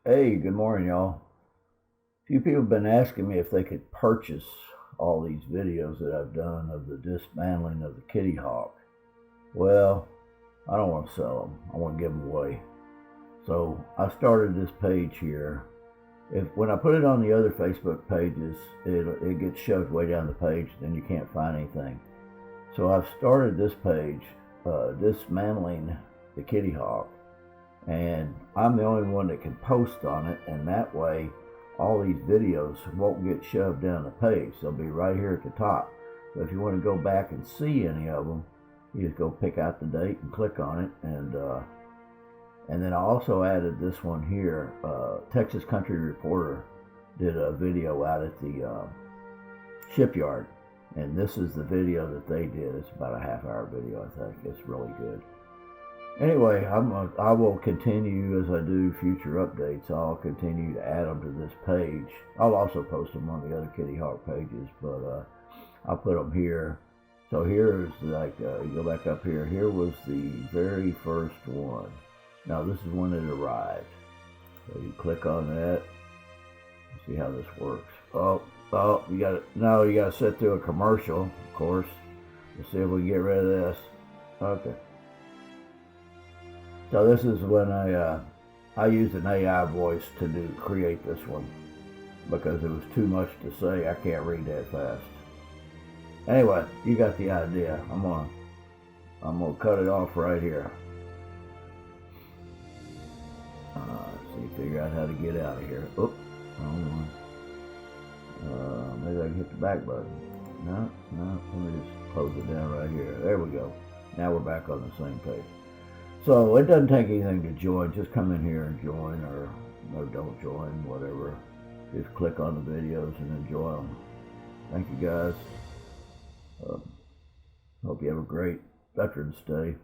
Hey, good morning, y'all. A few people have been asking me if they could purchase all these videos that I've done of the dismantling of the kitty hawk. Well, I don't want to sell them. I want to give them away. So I started this page here. When I put it on the other Facebook pages, it gets shoved way down the page, then you can't find anything. So I've started this page, dismantling the kitty hawk, and I'm the only one that can post on it, and that way all these videos won't get shoved down the page. They'll be right here at the top. So if you want to go back and see any of them, you just go pick out the date and click on it. And then I also added this one here. Texas Country Reporter did a video out at the shipyard, and this is the video that they did. It's about a half-hour video, I think. It's really good. Anyway, I will continue as I do future updates. I'll continue to add them to this page. I'll also post them on the other Kitty Hawk pages, but I'll put them here. So here's like, you go back up here. Here was the very first one. Now this is when it arrived. So you click on that. See how this works. Oh, you got it. No, you got to sit through a commercial, of course. Let's see if we can get rid of this. Okay. So this is when I used an AI voice to create this one because it was too much to say. I can't read that fast. Anyway, you got the idea. I'm gonna cut it off right here. See, figure out how to get out of here. Oop, wrong one. Maybe I can hit the back button. No. Let me just close it down right here. There we go. Now we're back on the same page. So it doesn't take anything to join. Just come in here and join, or don't join, whatever. Just click on the videos and enjoy them. Thank you guys. Hope you have a great Veterans Day.